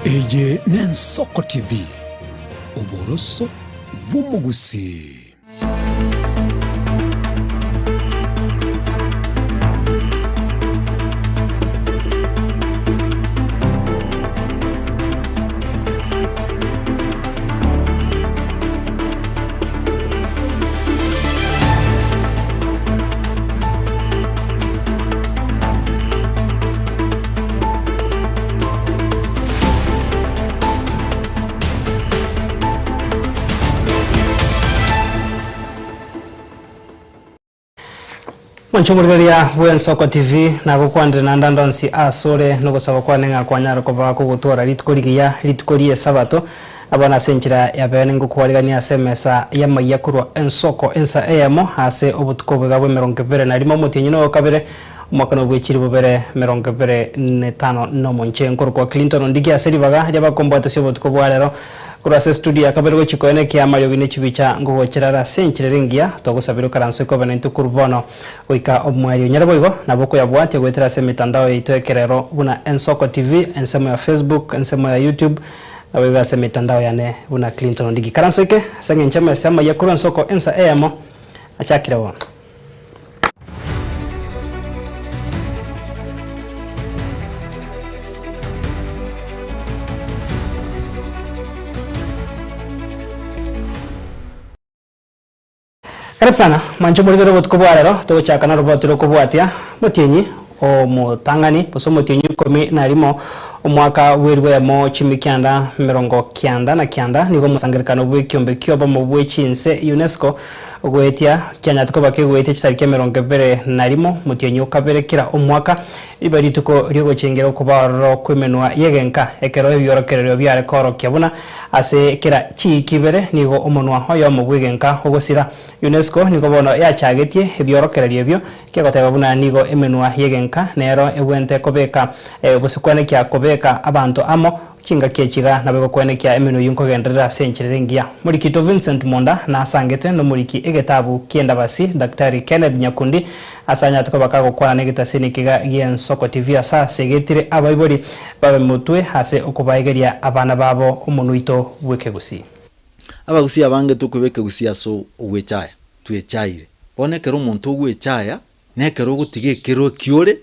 Eye n'Ensoko TV oboroso bw'umugusi. Manchumurgaria Ensoko TV na gukwandira na ndandonsi asore no gusaba kwa nenga kwanyara kuva kugutora ritukoriye sabato abana senchira yabene ngukwarigania semesa yamaiya kurwa Ensoko ensa emo hase obutuko bwabwe 20 mutinyi no kabere umwaka bw'ikiri bubere 2025 no monchenkoro kwa Clinton ndigi aseribaga yabakombata syo obutuko bwarero kurase studio akaberwa chikoene kya mayogi ne chibicha ngo kirara senchirengia togusabira karanse ko bane tukurubono oika omwari nyaraboigo naboko yabwate gwetera se mitandao yitoekerero buna Ensoko TV ensemo ya Facebook ensemo ya YouTube awe se mitandao yane buna Clinton ndigi karanse ke sange nchama sema ya kuru Ensoko ensa emo achakira wa Karibu sana manchumurigero botukubwarero tochakana robotiro kubwatia mutinyi o mutangani poso mutinyi 10 umwaka werwemo chimikyanda 99 nigo musangirikano bw'ikyombe kyoba mu bw'echinse UNESCO ogwetia kyanyatuko bakegwetia chitarike 21 mutinyi ukaberekera umwaka ibarituko ryogo chengero kubaro kwemenwa yegenka ekero ebyorokerero byare koro kyabuna ase kera chikibere nigo omonwa hoyo mu bwigenka ogosira UNESCO nigo bono yachagetie ebyorokerero byo kyagoteba buna nigo emenwa yegenka nero ewente kobeka busikwane kya kobeka abantu amo chinga kechiga nabego kwenekya emeno yunko gendera senchirengia Murikito Vincent Monda na sangete no muriki egetabu kienda basi Daktari Kenneth Nyakundi asanya tukabaka gukwana negitasini kiga Ensoko TV asa segetire abayibori babe mutwe hase okubayegeria abana babo umunuito bwekegusi abagusi abange tukubeke gusia so ugwechaya tuechaire bonekero umuntu ugwechaya nekero gutigekero kiore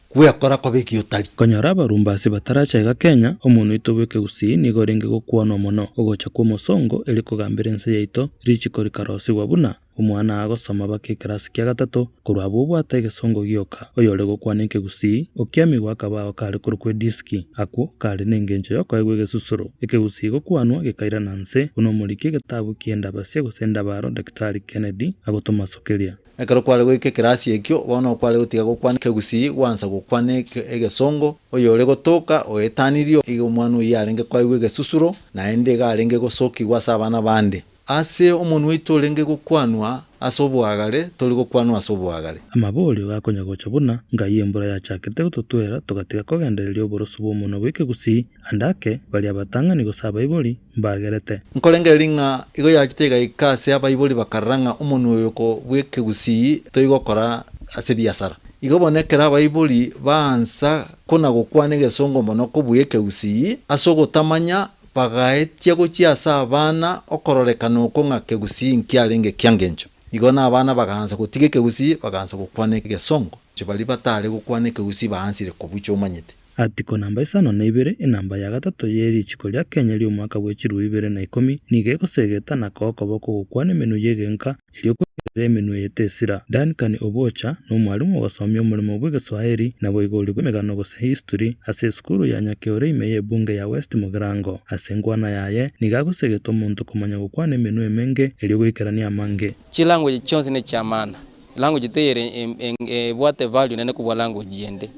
kwekora kobeki utali konyara barumbasi batarachega Kenya omuntu itobweke gusi nigo renge gukwana mono ogocha kwa musongo eli kugambira ense yaito richikori karosi wabuna umwana agosoma bakikirasi kya gatatu kurabo bwata igesongo gyoka oyole gukwanike gusi okyami gwakaba kale kurukwe diski ako kale nengenje yoko egwege susuro ekegusi gukwanwa gekaira nanse uno muliki getabu kienda basi gusenda baro Daktari Kennedy agotoma sokeria ekero kwale gwike kirasi ekyo bono kwale gutiga gukwanike gusi gwanza gukwanike egesongo oyole gotoka oetanirio igo mwana yarenge kwa egwege susuro na ende garenge gosoki gwasa abana bande ase omuntu witolenge gukwanwa asobwagale toli gukwanwa asobwagale amaboli gakonya gocha buna ngayembura yachakete gututwera tugatiga kogendererio oboroso bw'omuntu gwike gusi andake bali abatangani gosaba iboli mbagerete nkolengeringa igo yachitega ikase abayiboli bakaranga omuntu yoko gwike gusi toigokora ase biasara igo bonekera abayiboli bansa kona gukwana egesongo mono kubwike gusi asogotamanya bagaetia gochiasa abana okororekana okonga kegusi nkiarenge kyangencho igona abana baganza gutige kegusi baganza gukwana egesongo chibali batale gukwana kegusi bahansire kubucho umanyete atiko namba 52 enamba ya gatatu yeri chikolia Kenya lyo mwaka bwechiru 2010 nige kosegeta na kokoboko gukwana menu yegenka ilyo menu yetesira Dankani Obocha no mwalimu wasomyo mulimo bw'Igiswahili nabo igoli gwemegano gose history ase skuru ya Nyakeore imeye bunge ya West Mugirango asengwana yaye nigagosegeta omuntu kumanya gukwana menu emenge ilyo gwikerania amange chilanguage chonse ne chamana language teyere bwate value nene kubwa language yende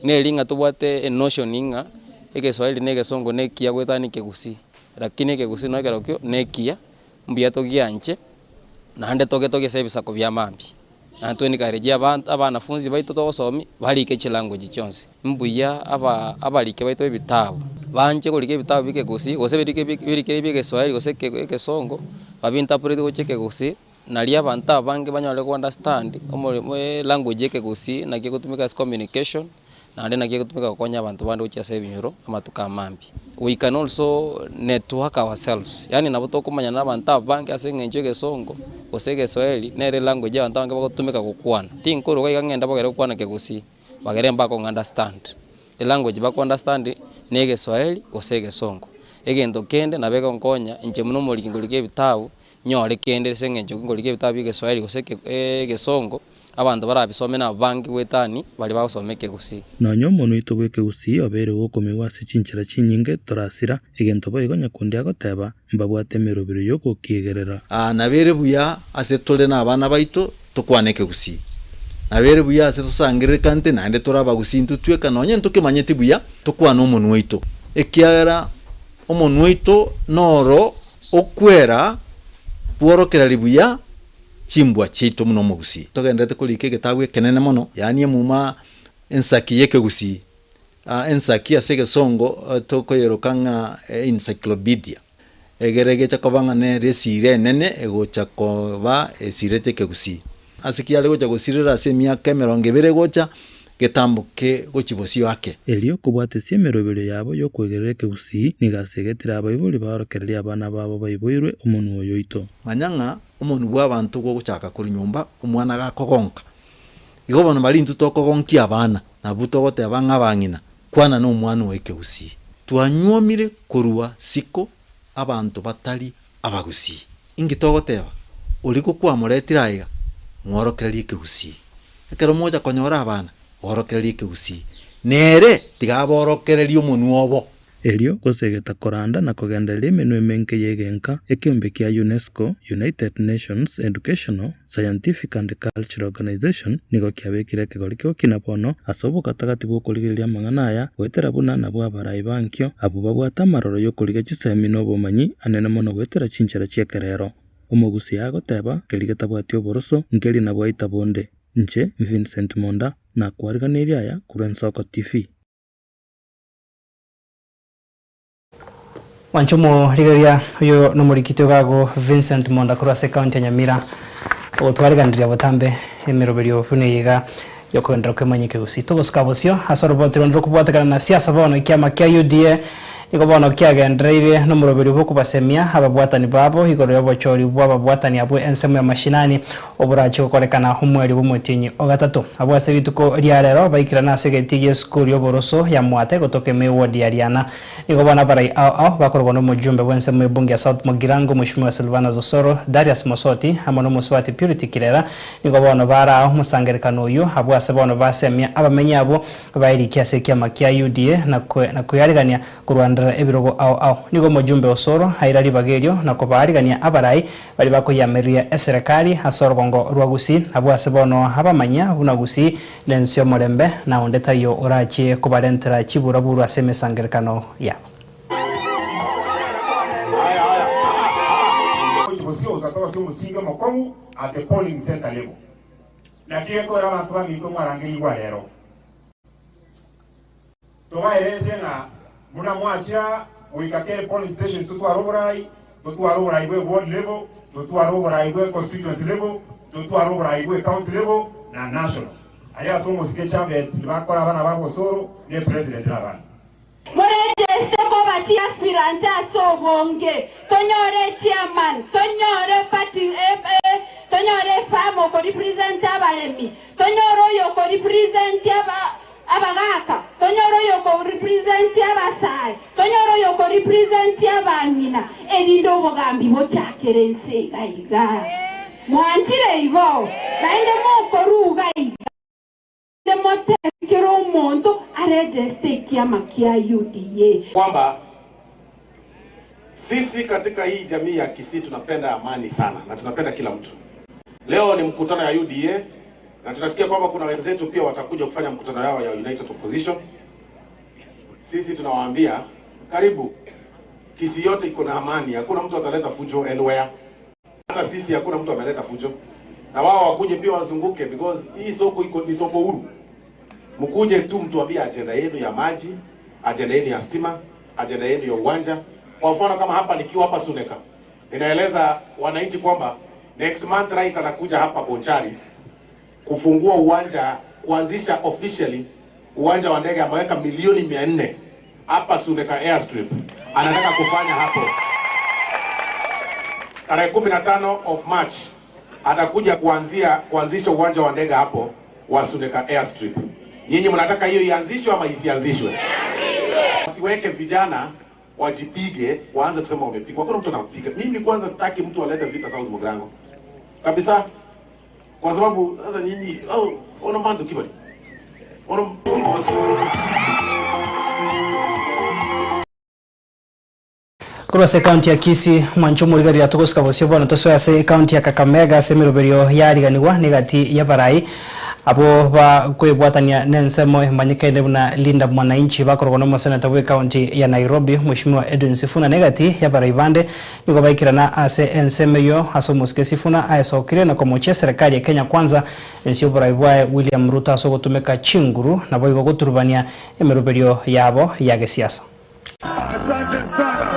ne linga tubwate notion inga Igiswahili ne Gesongo ne kia gwetani kegusi lakini kegusi no kerokyo ne kia mbiato gianche na hande toge sebisa ko byamambi antoni karejia abanafunzi baito togosomi balike chilanguage chonse mbuya abalike baito ebitabu banje kolike ebitabu bike gusi gosebirike bike Swahili goseke Gesongo babinterpret gocheke gusi nali abantu bange banyale ku understand language yake gusi na kigutumika as communication na ndena kia kutumika kukonya abantu bandi ucha saving euro ama tukamambi. We can also network ourselves. Yani nabuto kumanya na abantu banki asenge njoge songo osege Swahili nere language ya abantu bangi bakutumika kukwana. Tinkuru kai kangenda bagere kukwana kegusi. Bagere mbako understand. The language bako understand nege Swahili osege songo. Egendo kende na beka nkonya nje muno muri kingulike bitabu nyore kende senge njoge ngulike bitabu ige Swahili osege gesongo. Abantu barabisome na banki wetani bali basomeke gusi nonyo mono itobweke gusi obere gokomiwase chinchira chinyinge torasira egento boigo nyakundi agoteba mbabwate merobiro yoko kigerera nabere buya ase tole na abana baito tokwaneke gusi nabere buya ase tusangire kante nande toraba gusi ntutweka nonye ntukimanyeti buya tokwana omuntu waito ekiara omuntu waito noro okwera bworokera libuya chimbwa chito muno mugusi togendete kulike getawe kenene mono yani muma ensaki yeke gusi ensaki asege songo tokoyerokanga encyclopedia egerege chakobanga ne resire nene ego chakoba esirete ke gusi asikia lego chagusirira ase miaka 20 gocha getambuke gochibosi wake elio kubwatesie merobero yabo yo kwegereke gusi nigasegetira abayibuli barokereria abana babo bayiboirwe omuntu oyo ito manyanga umuntu bw'abantu go guchaka kuri nyumba umwana gakogonka igo bono bali ntutokogonki abana na butogote abanga bangina kwana no umwana weke gusi twanyuomire kurua siko abantu batali abagusi ingitogoteba uliko kwa muretira iga mworokererie kegusi ekero moja konyora abana orokererie kegusi nere tigaborokererie omuntu obo elio gosegeta koranda na kugenderia emenu emenke yegenka ekiombe kia UNESCO United Nations Educational, Scientific and Cultural Organization nigo kiabekire kigori kio kinabono asobo gatagati bw'okurigeria amang'ana aya gwetera buna na bw'abarai bankio abo babwata amaroro y'okuriga chisemi n'obumanyi anene mono gwetera chinchera chiekerero omogusi agoteba kerigeta bwati oboroso nkeri na bwaita bonde nche Vincent Monda na kwariganiria aya kuri Ensoko TV. Wanchumo rigeria uyo nomurikitio gago Vincent Monda kurase county ya Nyamira otwarigandiria botambe emeroberio funeiga yokwendera kwemanyike gusito goskabosio asorobotiro ndro kubwatakana na siasa bono ikiama kia UDA iko bono kiagendereire nomuroberi bwo kubasemia ababwatani babo igoro yobochori bw'ababwatani abwe ensemo ya mashinani oburachi gukorekana humweri bw'umutinyi ogatatu abwase rituko riarero baikira na segetiye school yoboroso ya mwate gotoke me ward ya Riana iko bona barai ao bakorwa no mujumbe bw'ensemo y'ibunge ya South Mugirango Mheshimiwa Silvana Zosoro Darius Mosoti amono Muswati Purity Kirera iko bona bara musangerekano uyu abwase bono basemia abamenya abo bairikia sekia makia UDA na kuyarigania kurwanda ebirogo ao nigo mujumbe Osoro hairari bagerio na kubarigania abarai bali bakoyameria eserekali asorgongo rwagusi abwase bono abamanya bunagusi lensio morembe na ondeta yo orachi kubarentera chiburaburu asemesangerekano yabo kuchibosio utatoa sio musinga makomu at the polling center level na kieko era bantu bamiko mwarangi igwa lero tobaereze na muna mwachia uikakere polling station tutwaroborai bwe ward level tutwaroborai bwe constituency level tutwaroborai bwe county level na national aya somo sikechambe bakora abana babo Soro ne president abana Morejeste ko bachi aspirante asobonge tonyore chairman tonyore party tonyore famo ko represent abalemi tonyoro yo ko represent abagaka tonyoro yo ko represent abasai tonyoro yo ko represent abanyina erindo bogambi bochakerense gaiga mwanchire igo naende mokoruga demote kero monto arejeste kiama kia UDA kwamba sisi katika hii jamii ya Kisii tunapenda amani sana na tunapenda kila mtu. Leo ni mkutano ya UDA na tunasikia kwamba kuna wenzetu pia watakuja kufanya mkutano yao ya United Opposition. Sisi tunawaambia karibu. Kisii yote iko na amani, hakuna mtu ataleta fujo anywhere. Hata sisi hakuna mtu ameleta fujo. Na wao wakuje pia wazunguke because hii soko iko ni soko huru. Mkuje tu mtuambie agenda yenu ya maji, agenda yenu ya stima, agenda yenu ya uwanja. Kwa mfano kama hapa nikiwa hapa Suneka, ninaeleza wananchi kwamba next month rais anakuja hapa Bonchari kufungua uwanja, kuanzisha officially uwanja wa ndege, ameweka milioni 400 hapa Suneka Airstrip. Anataka kufanya hapo. Tarehe 15 of March atakuja kuanzisha uwanja wa ndege hapo wa Suneka Airstrip. Nyinyi mnataka hiyo ianzishwe ama isianzishwe? Siweke vijana wajipige, waanze kusema wamepigwa. Kuna mtu anapiga. Mimi kwanza sitaki mtu alete vita South Mugirango. Kabisa. Kwa sababu sasa nyinyi ona mando kibali. Ona Kurose county ya Kisii mwanchumu rigari atukoska bosyo bona toso ase county ya Kakamega semiroberio yariganirwa negati ya barai abo ba kwebwatania nensemo manyikaine buna linda mwananchi bakorogona mo senator we county ya Nairobi Mheshimiwa Edwin Sifuna negati ya barai bande niko baikirana ase ensemeyo aso muske Sifuna aesokire na komoche serikali ya Kenya kwanza ensio barai bwa William Ruto aso gutumeka chinguru na boigo guturubania emeroberio yabo ya gesiasa. Asante sana.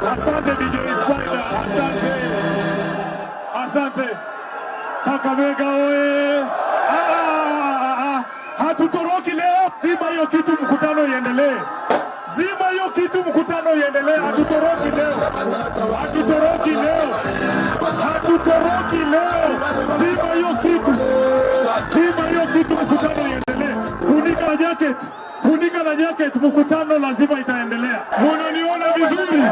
Asante DJ Spider. Asante. Kakamega oye. Hatutoroki leo. Zima hiyo kitu mkutano iendelee. Zima hiyo kitu mkutano iendelee. Hatutoroki leo. Hatutoroki leo. Hatutoroki leo. Zima hiyo kitu. Zima hiyo kitu mkutano iendelee. Funika na jacket. Funika na jacket, mkutano lazima itaendelea. Munaniona vizuri?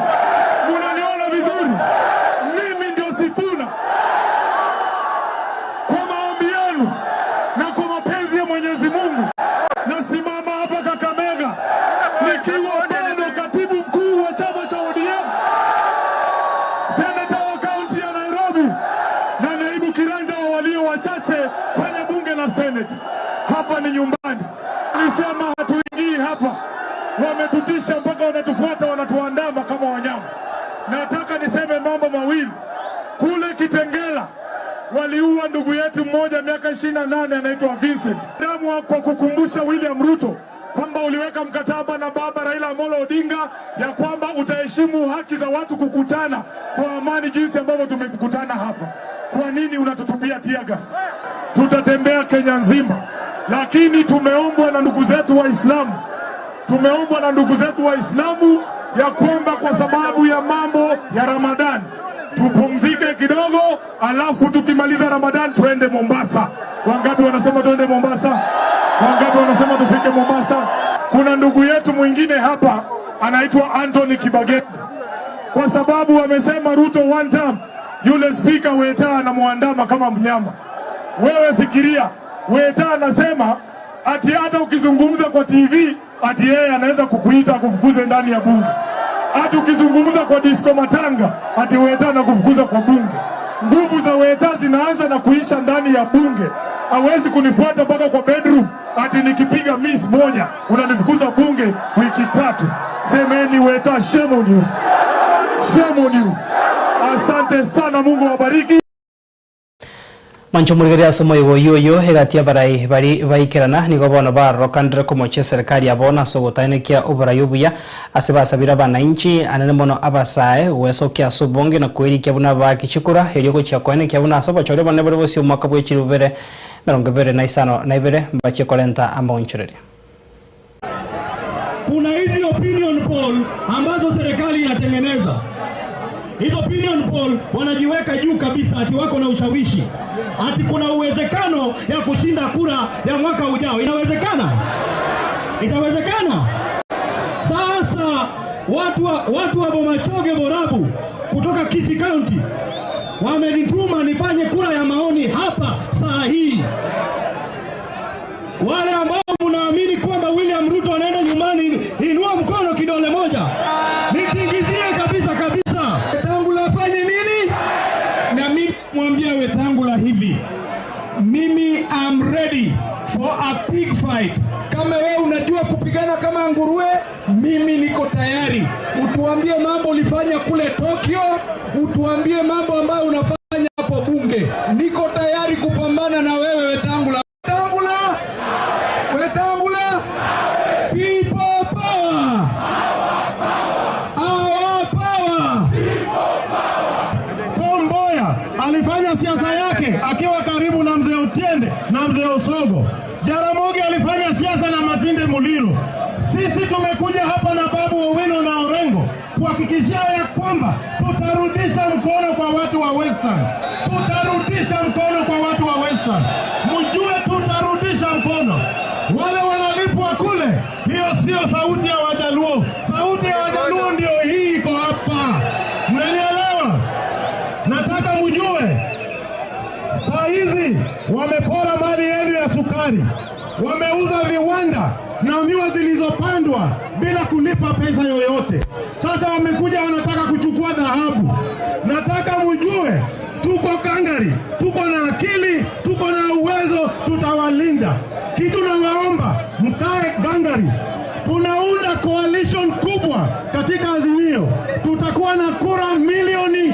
Munaniona vizuri? Mimi ndio Sifuna. Kwa maombi yenu na kwa mapenzi ya Mwenyezi Mungu nasimama hapa Kakamega nikiwa bado katibu mkuu wa chama cha ODM, seneta wa kaunti ya Nairobi na naibu kiranja wa walio wachache kwenye bunge la Senate. Hapa ni nyumbani. Nisema hatuingii hapa. Wametutisha mpaka wanatufuata, wanatuandama kama wanyama. Nataka niseme mambo mawili. Kule Kitengela waliua ndugu yetu mmoja miaka 28 anaitwa Vincent. Damu kwa kukumbusha William Ruto kwamba uliweka mkataba na baba Raila Amolo Odinga ya kwamba utaheshimu haki za watu kukutana kwa amani jinsi ambavyo tumekutana hapa. Kwa nini unatutupia tear gas? Tutatembea Kenya nzima. Lakini tumeombwa na ndugu zetu Waislamu. Tumeombwa na ndugu zetu Waislamu ya kwamba kwa sababu ya mambo ya Ramadhan tupumzike kidogo, alafu tukimaliza Ramadhan tuende Mombasa. Wangapi wanasema tuende Mombasa? Wangapi wanasema tufike Mombasa? Kuna ndugu yetu mwingine hapa anaitwa Anthony Kibageni. Kwa sababu wamesema Ruto one time, yule speaker Weta anamuandama kama mnyama. Wewe fikiria, Weta anasema ati hata ukizungumza kwa TV ati yeye anaweza kukuita kufukuze ndani ya bunge. Ati ukizungumza kwa disco matanga ati Weta anakufukuza kwa bunge. Nguvu za Weta zinaanza na kuisha ndani ya bunge. Hawezi kunifuata mpaka kwa bedroom ati nikipiga miss moja unanifukuza bunge wiki 3. Semeni Weta, shame on you. Shame on you. Asante sana, Mungu awabariki. Mancho murigeria somo yoyo hegatia barai bari baikirana nigo bona baro kandre komoche serikali abona sogotane kia obarayo buya asebasabira bananchi anene mono abasae weso kia sobonge na kweri kia buna ba kichikura herioko chia kwene kia buna sobo chore bone bore bosi umwaka bwe chirubere merongo bere na isano na ibere bache kolenta ambonchureri. Kuna hizi opinion poll ambazo serikali inatengeneza. Hizo opinion poll wanajiweka juu kabisa ati wako na ushawishi. Ati kuna uwezekano ya kushinda kura ya mwaka ujao. Inawezekana? Itawezekana? Sasa watu wa Bomachoge Borabu kutoka Kisii County wamenituma nifanye kura ya maoni hapa saa hii. Wale ambao mnaamini kwamba William Ruto anaenda nyumbani, inua mkono kidole moja. Nitingizie kabisa kabisa. Wetangula afanye nini? Na mimi mwambia Wetangula hivi. Mimi am ready for a big fight. Kama wewe unajua kupigana kama nguruwe, mimi niko tayari. Utuambie mambo ulifanya kule Tokyo, utuambie mambo ambayo unafanya hapo bunge. Niko tayari kupambana na wewe Wetangula. Wetangula, people power. Our power. Tom Mboya alifanya siasa yake akiwa karibu na mzee Otiende na mzee Osogo. Jaramogi alifanya siasa Muliro. Sisi tumekuja hapa na Babu Owino na Orengo kuhakikishia ya kwamba tutarudisha mkono kwa watu wa Western. Tutarudisha mkono kwa watu wa Western. Mjue tutarudisha mkono. Wale wanalipwa kule, hiyo sio sauti ya Wajaluo. Sauti ya Wajaluo ndio hii iko hapa. Mnanielewa? Nataka mjue, saa hizi wamepora mali yenu ya sukari. Wameuza viwanda na miwa zilizopandwa bila kulipa pesa yoyote. Sasa wamekuja wanataka kuchukua dhahabu. Nataka mjue, tuko Kangari, tuko na akili, tuko na uwezo, tutawalinda. Kitu nawaomba, mkae Gangari. Tunaunda coalition kubwa katika Azimio. Tutakuwa na kura milioni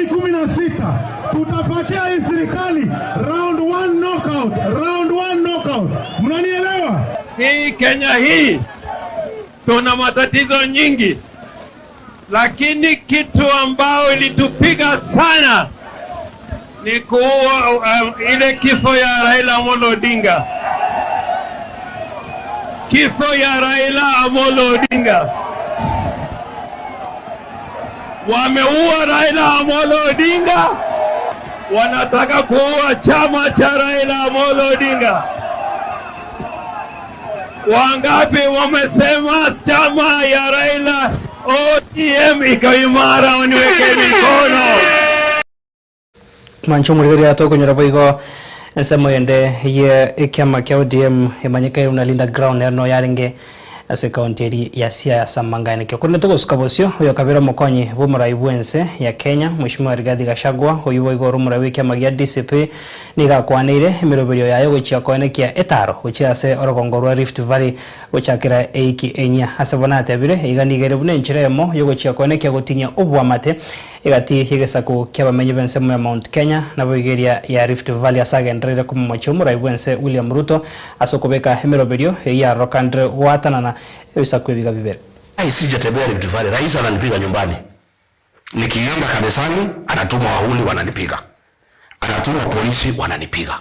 16. Tutapatia hii serikali round 1 knockout, round 1 knockout. Mnanielewa? Hii Kenya hii tuna matatizo nyingi, lakini kitu ambao ilitupiga sana ni ile kifo ya Raila Amolo Odinga. Kifo ya Raila Amolo Odinga. Wameua Raila Amolo Odinga, wanataka kuua chama cha Raila Amolo Odinga. Wangapi wamesema chama ya Raila ODM iko imara, waniweke mikono. Mancho Murigari atoko nyora igo nsemo yende ye chama cha ODM emanyika unalinda ground no yaringe ase county ya Siaya Samangani kyo kunete gusukabosyo uyo kabira mukonyi bumurai bwense ya Kenya Mheshimiwa Rigathi Gachagua uyu igoro murawi chama ya DCP nigakwanire imiroberio yayo gochia konekia etaro gochia ase orogongo rwa Rift Valley gochakira eiki enya ase bonate abire iganigere bune nchiremo yo gochia konekia gotinya obwamate igati higesaku kyabamenye bense mu Mount Kenya na boigeria ya Rift Valley asagendrere ku muchumura ibwense William Ruto asokobeka imiroberio ya Rokandre watanana ibisaku biga bibere. Sijatembea Rift Valley, rais ananipiga nyumbani. Nikienda kanisani anatuma wahuni wananipiga. Anatuma polisi wananipiga.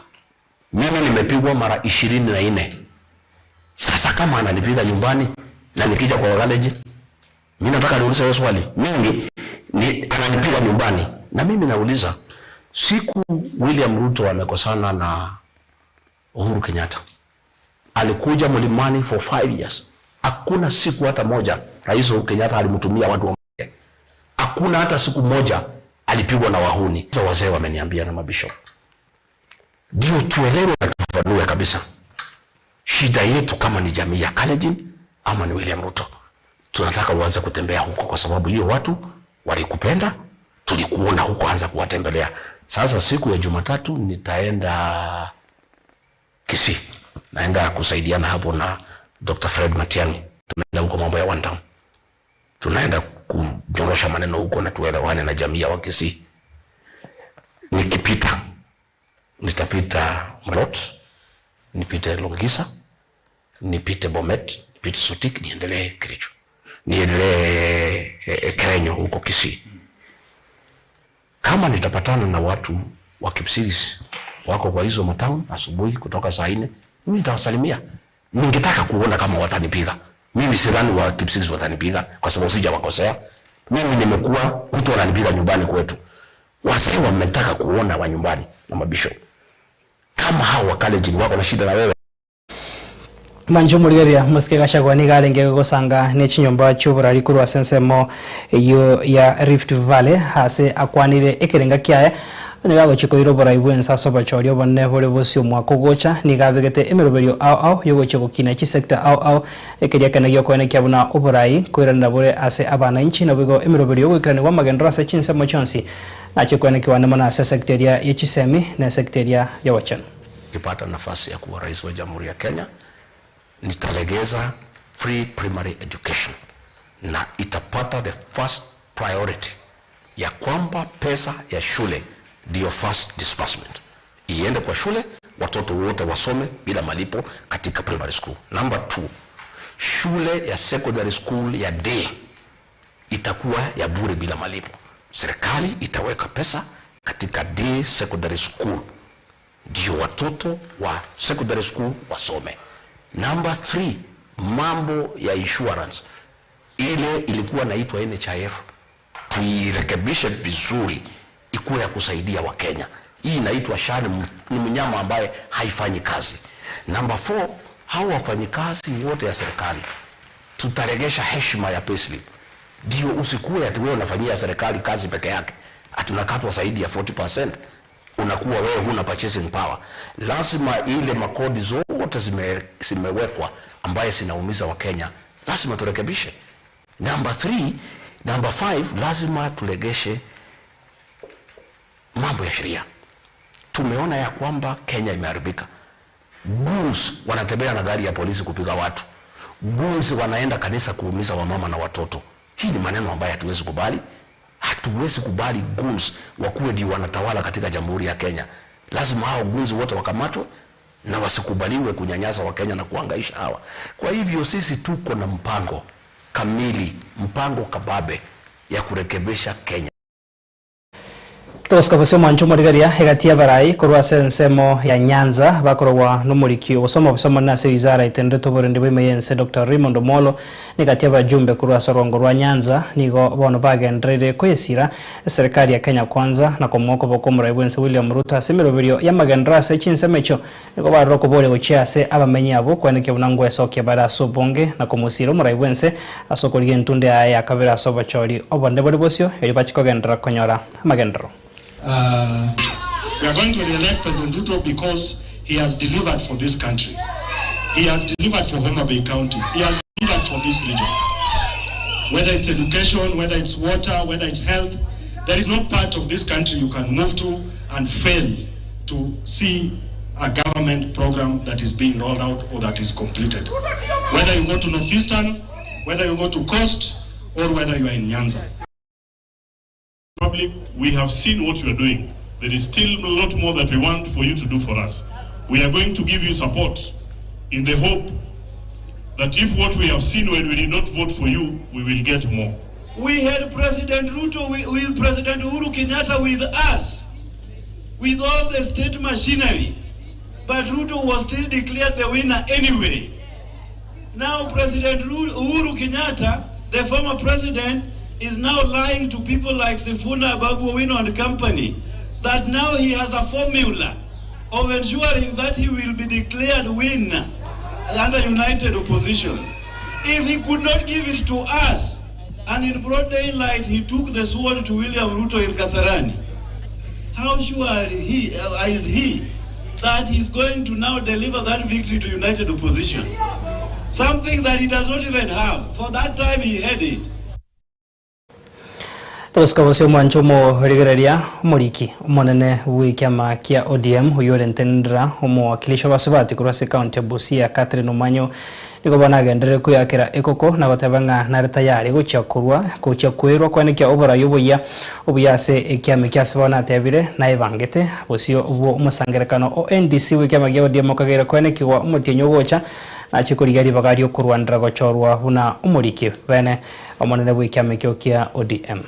Mimi nimepigwa mara 24. Sasa kama ananipiga nyumbani na nikija kwa college, mimi nataka niulize swali. Mimi ananipiga nyumbani na mimi nauliza, siku William Ruto amekosana na Uhuru Kenyatta, alikuja Mlimani for 5 years. Hakuna siku hata moja Rais Uhuru Kenyatta alimtumia watu wa Mke. Hakuna hata siku moja alipigwa na wahuni. Sasa wazee wameniambia na mabishop, ndio tuelewe na tufafanue kabisa shida yetu, kama ni jamii ya Kalenjin ama ni William Ruto. Tunataka uanze kutembea huko kwa sababu hiyo watu walikupenda, tulikuona huko, anza kuwatembelea. Sasa siku ya Jumatatu nitaenda Kisii. Naenda kusaidiana hapo na Dr. Fred Matiang'i. Tunaenda huko mambo ya one town. Tunaenda kunyorosha maneno huko na tuelewane na jamii ya Kisii. Nikipita nitapita Mlot, nipite Longisa, nipite Bomet, nipite Sotik, niendelee Kericho. Niendelee Kerenyo huko Kisii. Kama nitapatana na watu wa Kipsigis wako kwa hizo matown asubuhi kutoka saa 4, mimi nitawasalimia. Ningetaka kuona kama watanipiga. Mimi sidhani wa Kipsigis watanipiga kwa sababu sijawakosea. Mimi nimekuwa kuto wananipiga nyumbani kwetu. Wazee wametaka kuona wa nyumbani na mabisho. Kama hao wa Kalenjin wako na shida na wewe. Manjo Murigari Muske Gachagua nigarenge gosanga ne chinyomba cy'uburari kuri wasensemo iyo ya Rift Valley hase akwanire ekerenga kyaye nigago chikoiro borai bwensa soba chorio bonne bole bosio mwako gocha nigabegete emeroberio au yogo chiko kina chi sector au ekeria kana yo kwene kyabuna oborai koirana bole ase abana inchi na bigo emeroberio goikane wa magendro ase chinsemo chonsi na chikwene kiwana mana ase sectoria ya Chisemi na sectoria ya Wachana. Kipata nafasi ya kuwa rais wa Jamhuri ya Kenya, nitalegeza free primary education na itapata the first priority ya kwamba pesa ya shule ndio first disbursement iende kwa shule, watoto wote wasome bila malipo katika primary school. Number 2, shule ya secondary school ya day itakuwa ya bure bila malipo. Serikali itaweka pesa katika day secondary school ndio watoto wa secondary school wasome. Number 3, mambo ya insurance. Ile ilikuwa naitwa NHIF. Tuirekebishe vizuri ikuwe ya kusaidia Wakenya. Hii inaitwa SHA, ni mnyama ambaye haifanyi kazi. Number 4, hao wafanyikazi wote ya serikali tutaregesha heshima ya payslip. Ndio usikuwe ati wewe unafanyia serikali kazi peke yake, atunakatwa zaidi ya 40%, unakuwa wewe huna purchasing power. Lazima ile makodi zote zimewekwa ambaye zinaumiza Wakenya, lazima turekebishe. Number 5, lazima tulegeshe mambo ya sheria. Tumeona ya kwamba Kenya imeharibika. Goons wanatembea na gari ya polisi kupiga watu. Goons wanaenda kanisa kuumiza wamama na watoto. Hii ni maneno ambayo hatuwezi kubali. Hatuwezi kubali goons wakuwe ndio wanatawala katika Jamhuri ya Kenya. Lazima hao goons wote wakamatwe na wasikubaliwe kunyanyasa Wakenya na kuhangaisha hawa. Kwa hivyo sisi tuko na mpango kamili, mpango kababe ya kurekebisha Kenya. Toska bose mwancho murigaria hegatia barai korwa sensemo ya Nyanza bakorwa numuriki obusoma na wizara itende toborende bemeyense Dr. Raymond Omolo nigatia bajumbe korwa sorongo rwa Nyanza nigo bono bagendrere kwesira serikali ya Kenya Kwanza na komoko bokomura bwense William Ruto asemiroberio ya magendrase chinsemecho nigo baroko bole gochiase abamenyi abo kwaneke bunango esokia bara sobonge na komusiro murai bwense asokoriye ntunde ya kabera sobachori obonde bole bosio eri bachiko gendra konyora magendro. We are going to re-elect President Ruto because he has delivered for this country. He has delivered for Homa Bay County. He has delivered for this region. Whether it's education, whether it's water, whether it's health, there is no part of this country you can move to and fail to see a government program that is being rolled out or that is completed. Whether you go to Northeastern, whether you go to Coast, or whether you are in Nyanza. Public, we have seen what you are doing. There is still a lot more that we want for you to do for us. We are going to give you support in the hope that if what we have seen when we did not vote for you, we will get more. We had President Ruto with President Uhuru Kenyatta with us, with all the state machinery, but Ruto was still declared the winner anyway. Now President Uhuru Kenyatta, the former president, is now lying to people like Sifuna Babu Owino and company that now he has a formula of ensuring that he will be declared winner under united opposition. If he could not give it to us, and in broad daylight he took the sword to William Ruto in Kasarani, how sure is he that he's going to now deliver that victory to united opposition? Something that he does not even have. For that time he had it. Toska bose mwancho mo rigereria muriki monene wikiama kia ODM uyore ntendra umuwakilisho basubati kurwase county ya Busia Catherine Omanyo niko banagendere kuyakira ekoko na batebanga na tayari gucha kwirwa kwanikia obora yoboya obuyase ekiame kyasibona tebire na ibangete bosio ubo umusangerekano ONDC wikiama kia ODM kagera kwanikwa umutinyo gocha achikurigari bagario kurwandra gochorwa huna umuriki bene omonene wikiama kia ODM.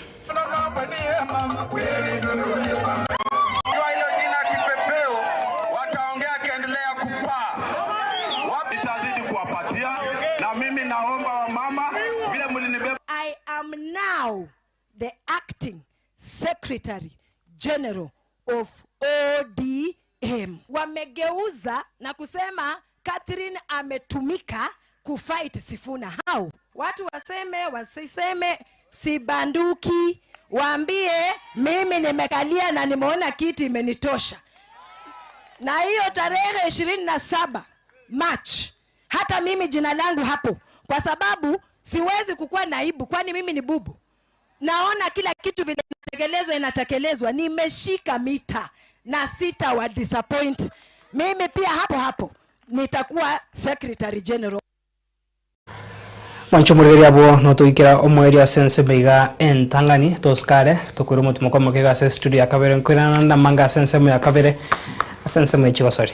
I am now the acting Secretary General of ODM. Wamegeuza na kusema Catherine ametumika kufight Sifuna. How? Watu waseme, wasiseme, sibanduki, waambie mimi nimekalia na nimeona kiti imenitosha. Na hiyo tarehe 27 March, hata mimi jina langu hapo, kwa sababu siwezi kukua naibu, kwani mimi ni bubu. Naona kila kitu vile inatekelezwa, nimeshika mita na sita wa disappoint. Mimi pia hapo nitakuwa Secretary General. Mwancho murigeria abo no tuikira omweria sense beiga entangani toskare tukuru mutumo kwa mukega se studio ya kabere nkwirana na manga sense mu ya kabere sense mu ichigo sorry.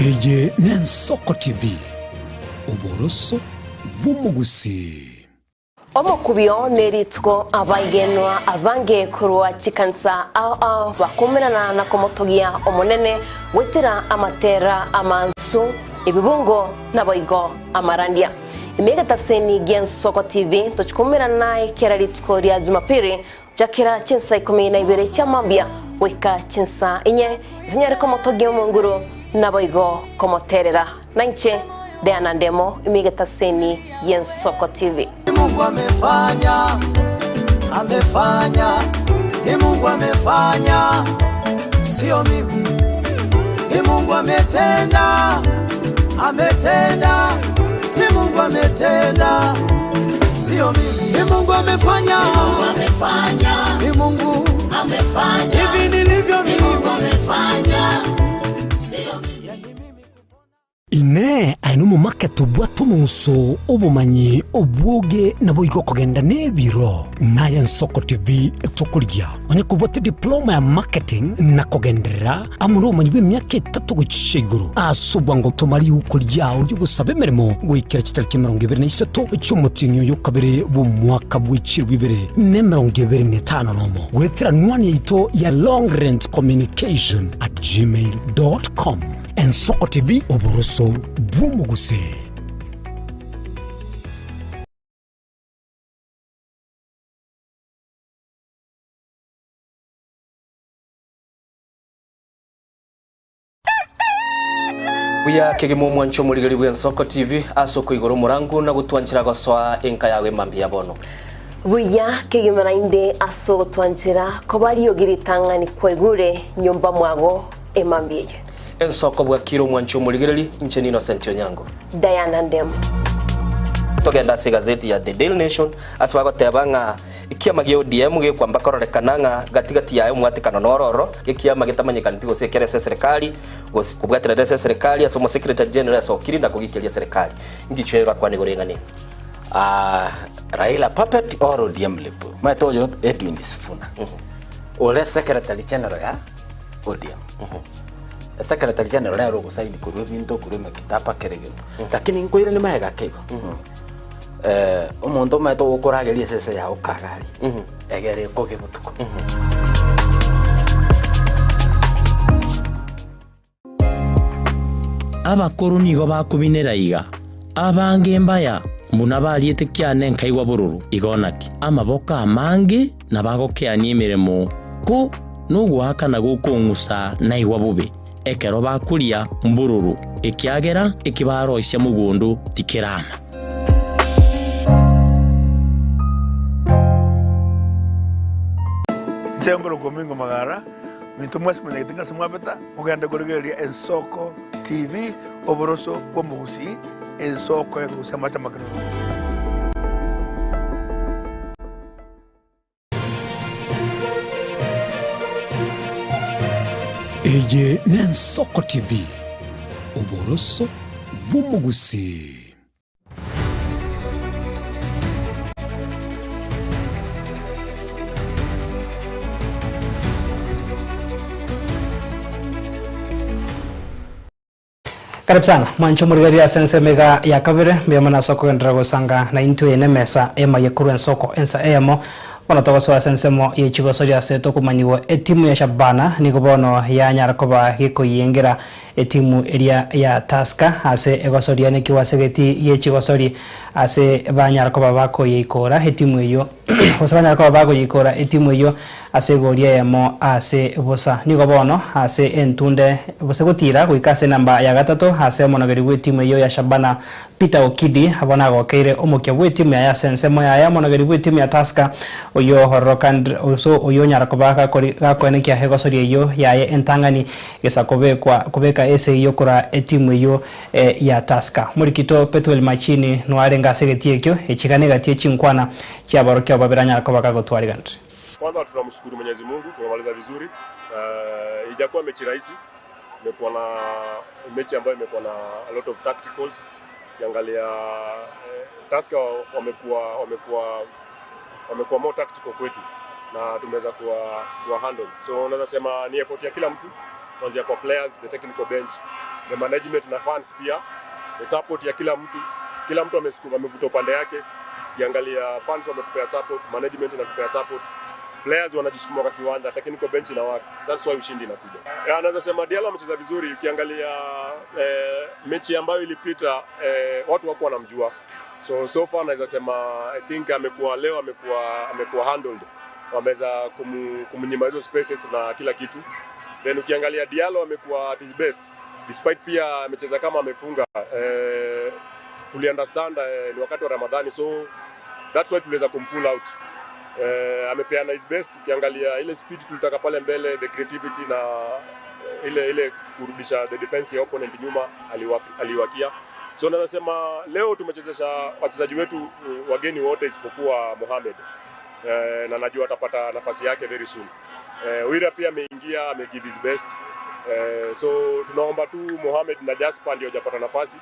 Eye n'Ensoko TV oboroso bw'umugusi. Omukubyo neritwo abagenwa abange kurwa chikansa ao bakumirana na komotogia omunene wetira amatera amansu ibibungo naboigo amarandia imegata seni Ensoko TV tuchikumirana ikera ritwo rya Jumapili jakira chinsa 12 cha mambia weka chinsa inye zinyare komotogia munguru naboigo komoterera nanche Diana Ndemo imegata seni Ensoko TV. Mungu amefanya, ni Mungu amefanya, sio mimi. Ni Mungu ametenda, ni Mungu ametenda, sio mimi. Ni Mungu amefanya, ni Mungu amefanya, hivi nilivyo mimi. Ni Mungu amefanya, sio mimi. Ine ainumu market bwatu munso obumanyi obwoge nabo igokogenda nebiro na Ensoko TV tokurya oni kubota diploma ya marketing na kogendera amuro omanyi b'emyaka 3 gucishiguru asubwa ngo tumari ukurya uryo gusaba emeremo gwikira kitariki 23 cy'umutinyo yo kabere bu mwaka bw'ikirwa 2025 nomo wetira nwani yito ya longrange@gmail.com. Ensoko TV oboroso bw'umuguse. Buya kegemo mwancho muligari bwa Ensoko TV asoko igoro murangu na gutwanchira goswa enka yawe mambi yabono. Buya kegemera inde aso twanchira ko bari yogiritanga ni kwegure nyumba mwago emambie. Ensoko bwa kiro mwancho muligari incheni Innocent Onyango. Diana Ndemo. Togenda se gazeti ya The Daily Nation asbago tebanga ikiama gyo DM ge kwamba kororekananga gatigati yayo mwatikano nororo ikiama gitamanyikana tigo se kere serikali kubwatira serikali asomo secretary general asokiri na kugikelia serikali ngichwega kwa negorengani Raila puppet or ODM lepo matojo Edwin Sifuna ole secretary general ya ODM secretary general ya rogo saini kurwe binto kurwe makitapa keregeno lakini nkoire ni maega kego umuntu mato gukurageria sese ya ukagari egere koge mutuko abakuru nigo bakubinera iga abange mbaya muna baliete kyane nkaigwa bururu igonaki amaboka amange nabagokeanie emiremo ko nugwakana gukungusa naigwa bube ekero bakuria mbururu ikiagera ikibaroisya mugundu tikirama Sengoro Gomingo Magara, minto mwesi mwenye kitinga semua beta, muganda goregeria Ensoko TV, oboroso bw'umugusi, Ensoko ya kusema tamakano. Eye n'Ensoko TV oboroso bw'umugusi. Karibu sana mwancho murigaria sense mega ya kabere mbiyamana soko kendrago sanga na intu ene mesa ema yekuru Ensoko ensa emo wana togo swa sense mo yechigo soja seto kumanyiwo etimu ya Shabana nikobono ya nyarakoba giko yengera etimu eria ya Tusker ase egosoria ne kiwasegeti yechigosori ase banyarakoba bako yikora etimu iyo osabanyarakoba bako yikora etimu iyo ase goria yamo ase bosa nikobono ase entunde bose gutira guikase namba ya gatatu ase monogeri gwe timu iyo ya Shabana Peter Okidi abona gokeire omukya gwe timu ya sense mo ya monogeri gwe timu ya Tusker oyo horokand oso oyo nyarakoba gakonekia hegosoria iyo yaye entangani gesakobe kwa kubeka ese iyo kora etimu iyo ya Tusker murikito Petuel Machini nwarenga segetie kyo echikane gatie chinkwana kya barokya babiranya akabaka gotwarigandre. Kwanza tunamshukuru Mwenyezi Mungu tumemaliza vizuri. Ijakuwa mechi rahisi. Imekuwa na mechi ambayo imekuwa na a lot of tacticals. Kiangalia Tusker wamekuwa more tactical kwetu na tumeweza kuwa handle. So unaweza sema ni effort ya kila mtu kuanzia kwa players, the technical bench, the management na fans pia. The support ya kila mtu amesukuma, amevuta upande yake. Kiangalia fans wametupea support, management inatupea support. Players wanajisukuma kwa kiwanja, technical bench ina work. That's why ushindi inakuja. Naweza sema Diallo amecheza vizuri. Ukiangalia mechi ambayo ilipita watu wako wanamjua. So far naweza sema I think amekuwa handled. Wameweza kumnyima hizo spaces na kila kitu. Then ukiangalia Diallo amekuwa at his best. Despite pia amecheza kama amefunga. Tuli understand ni wakati wa Ramadhani, so that's why tuliweza kumpull out. Amepeana his best. Ukiangalia ile speed tulitaka pale mbele, the creativity na ile kurudisha the defense ya opponent nyuma aliwakia. So naweza sema leo tumechezesha wachezaji wetu wageni wote isipokuwa Mohamed. Na najua atapata nafasi yake very soon. Wira pia ameingia, amegive his best. So tunaomba tu Mohamed na Jasper ndio hajapata nafasi,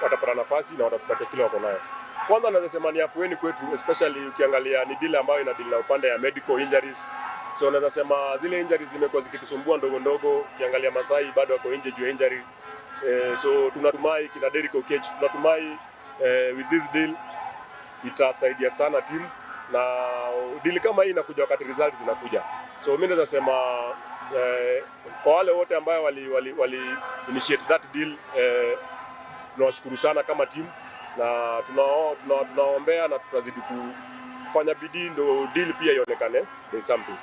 watapata nafasi na watatupatia kile wako nayo. Kwanza naweza sema ni afueni kwetu, especially ukiangalia ni deal ambayo ina deal na upande ya medical injuries. So naweza sema zile injuries zimekuwa zikitusumbua ndogo. Ukiangalia Masai bado wako nje juu injury. So tunatumai kina Derrick Okech, tunatumai with this deal itasaidia sana team, na deal kama hii inakuja wakati results zinakuja. So mimi naweza sema kwa wale wote ambao wali initiate that deal, tunawashukuru sana kama team, na tunaombea na tutazidi kufanya bidii ndio deal pia ionekane there's something.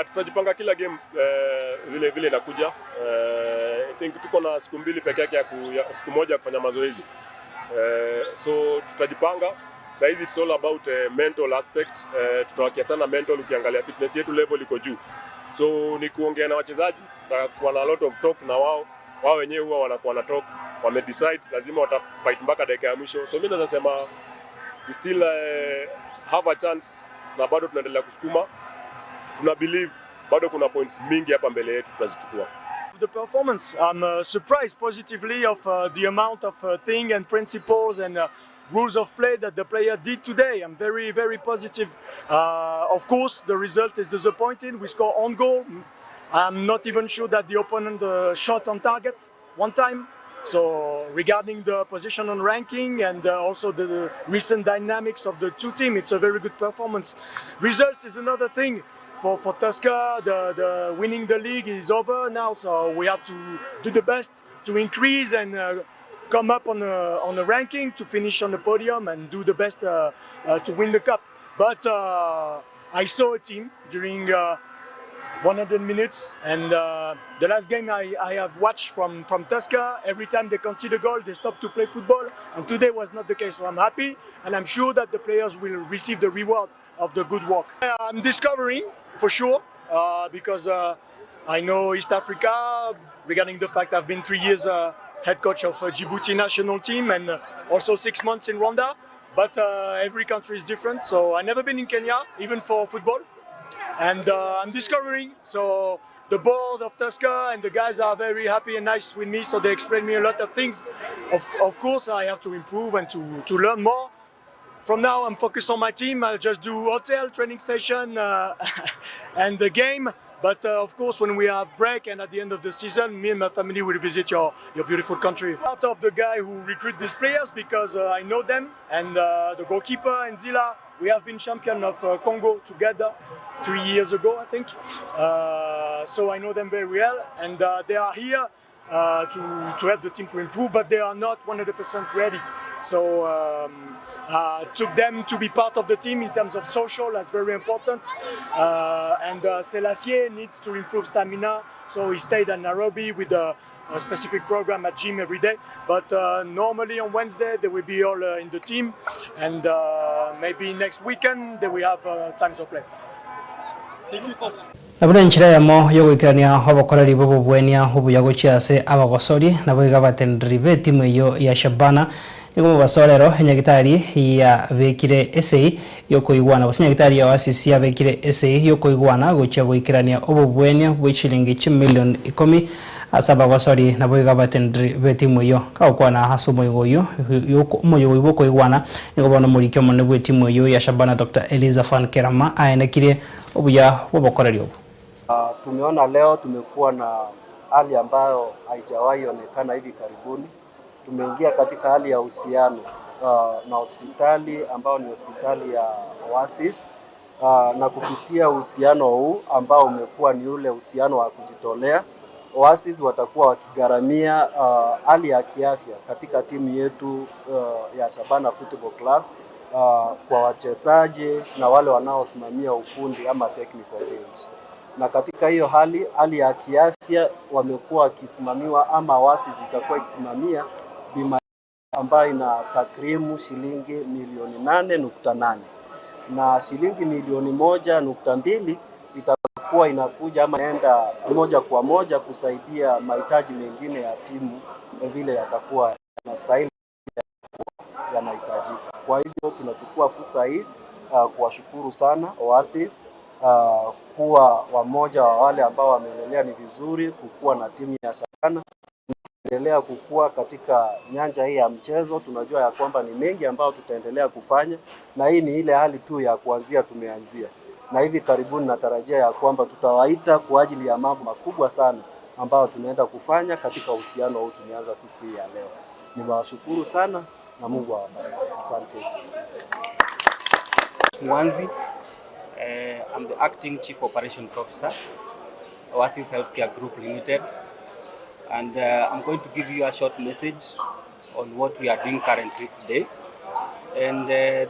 Tutajipanga kila game vile inakuja. I think tuko na siku mbili peke yake siku moja kufanya mazoezi. So tutajipanga. Saizi it's all about mental aspect. Tutawakia sana mental, ukiangalia fitness yetu level iko juu. So ni kuongea na wachezaji, kuna a lot of talk na wao wenyewe huwa wanakuwa na talk, wamedecide lazima watafight mpaka dakika ya mwisho. So mimi naweza sema we still have a chance, na bado tunaendelea kusukuma. Tuna believe bado kuna points mingi hapa mbele yetu tutazichukua. The performance, I'm surprised positively of the amount of thing and principles and rules of play that the player did today. I'm very, very positive. Of course, the result is disappointing. We score on goal. I'm not even sure that the opponent shot on target one time. So regarding the position on ranking and also the recent dynamics of the two teams, it's a very good performance. Result is another thing. For Tusker, the winning the league is over now, so we have to do the best to increase and come up on the ranking, to finish on the podium and do the best to win the cup. But I saw a team during 100 minutes, and the last game I have watched from Tusker, every time they concede a goal, they stop to play football, and today was not the case. So I'm happy, and I'm sure that the players will receive the reward of the good work. I'm discovering, for sure, because I know East Africa, regarding the fact I've been 3 years head coach of Djibouti national team and also 6 months in Rwanda, but every country is different, so I've never been in Kenya, even for football, and I'm discovering. So the board of Tusker and the guys are very happy and nice with me, so they explain me a lot of things. Of course, I have to improve and to learn more. From now, I'm focused on my team. I'll just do hotel, training station, and the game. But of course, when we have break and at the end of the season, me and my family will visit your beautiful country. Part of the guy who recruit these players because I know them, and the goalkeeper and Zila, we have been champion of Congo together 3 years ago, I think. So I know them very well, and they are here to help the team to improve, but they are not 100% ready. So took them to be part of the team in terms of social, that's very important. And Selassie needs to improve stamina, so he stayed in Nairobi with a specific program at gym every day. But normally on Wednesday they will be all in the team, and maybe next weekend they will have times of play. Thank you, coach. Nabuna nchira yamo yogoikrania obokoreri bobobwenia obuyago chiase abagosori nabo igabatendribe timu yo ya Shabana nigumo basorero enyagitari ya bekire essay yokoigwana basinyagitari ya asisi ya bekire essay yokoigwana gocha goikrania obobwenia bwichilingi 10 million 10 asaba basori nabo igabatendribe timu yo kaukwana hasumo yoyo yokomoyo iboko igwana nigobona murikyo mone bwe timu yo ya Shabana Dr. Eliza Fan Kerama aenekire obuya obokoreri obo. Tumeona leo tumekuwa na hali ambayo haijawahi onekana hivi karibuni. Tumeingia katika hali ya uhusiano na hospitali ambao ni hospitali ya Oasis, na kupitia uhusiano huu ambao umekuwa ni ule uhusiano wa kujitolea, Oasis watakuwa wakigharamia hali ya kiafya katika timu yetu ya Shabana Football Club, kwa wachezaji na wale wanaosimamia ufundi ama technical bench. Na katika hiyo hali ya kiafya wamekuwa wakisimamiwa ama Oasis itakuwa ikisimamia bima ambayo ina takrimu shilingi milioni 8.8 na shilingi milioni 1.2 itakuwa inakuja ama inaenda moja kwa moja kusaidia mahitaji mengine ya timu vile yatakuwa yanastahili yanahitajika. Kwa hivyo tunachukua fursa hii kuwashukuru sana Oasis kuwa wamoja wa wale ambao wameelelea ni vizuri kukuwa na timu ya Shabana, endelea kukua katika nyanja hii ya mchezo. Tunajua ya kwamba ni mengi ambao tutaendelea kufanya, na hii ni ile hali tu ya kuanzia tumeanzia, na hivi karibuni natarajia ya kwamba tutawaita kwa ajili ya mambo makubwa sana ambao tunaenda kufanya katika uhusiano huu tumeanza siku hii ya leo. Nimewashukuru sana na Mungu awabariki. Asante. Mwanzi, I'm the acting chief operations officer, Oasis Healthcare Group Limited, and I'm going to give you a short message on what we are doing currently today. And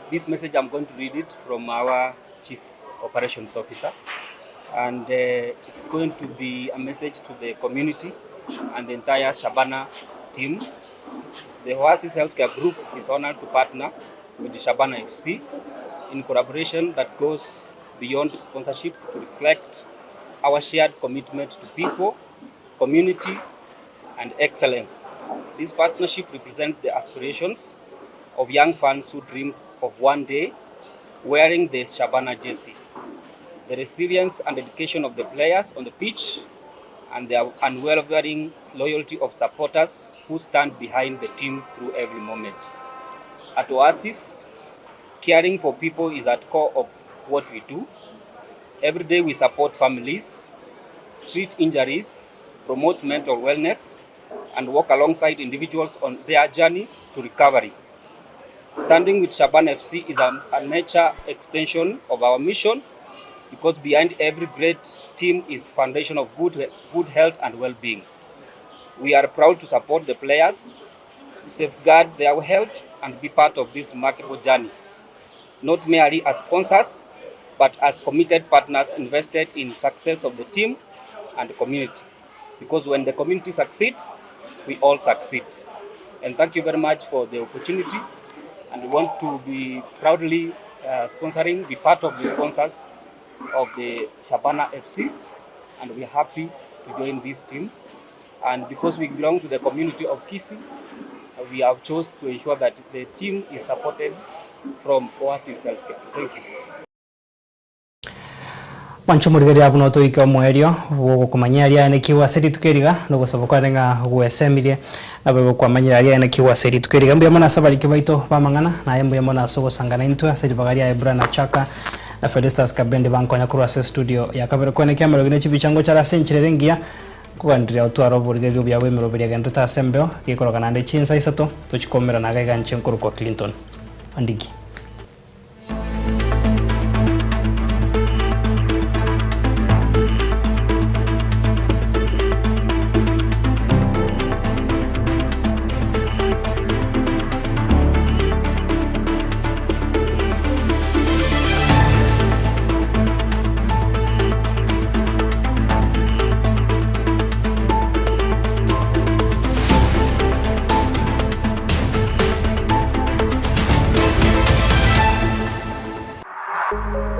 this message, I'm going to read it from our chief operations officer, and it's going to be a message to the community and the entire Shabana team. The Oasis Healthcare Group is honored to partner with the Shabana FC in collaboration that goes beyond sponsorship to reflect our shared commitment to people, community, and excellence. This partnership represents the aspirations of young fans who dream of one day wearing the Shabana jersey, the resilience and dedication of the players on the pitch, and the unwavering loyalty of supporters who stand behind the team through every moment. At Oasis, caring for people is at the core of what we do. Every day we support families, treat injuries, promote mental wellness, and work alongside individuals on their journey to recovery. Standing with Shabana FC is a nature extension of our mission, because behind every great team is foundation of good health and well-being. We are proud to support the players, safeguard their health, and be part of this remarkable journey, not merely as sponsors, but as committed partners invested in success of the team and the community. Because when the community succeeds, we all succeed. And thank you very much for the opportunity. And we want to be proudly be part of the sponsors of the Shabana FC. And we are happy to join this team. And because we belong to the community of Kisii, we have chosen to ensure that the team is supported from Oasis Healthcare. Thank you. Wanchumurigeri abuno toika mwerio wo kumanyari ane kiwa seri tukeriga no gusaba nga gwesemirie nabo kwamanyira ari ane kiwa seri tukeriga mbuya mona sabari kibaito bamangana na yembuya mona sogo sangana into seri bagari ya Ibrana Chaka na Felicitas Kabende banko nya kurwa studio ya kabere kone kamera gine chibichango chara senchirengia kubandiria utwaro burigeri bya wemero bya gendo ta sembeo gikoroga nande chinsa isato tuchikomera na gaiga nchenkuru kwa Clinton andiki. Thank you.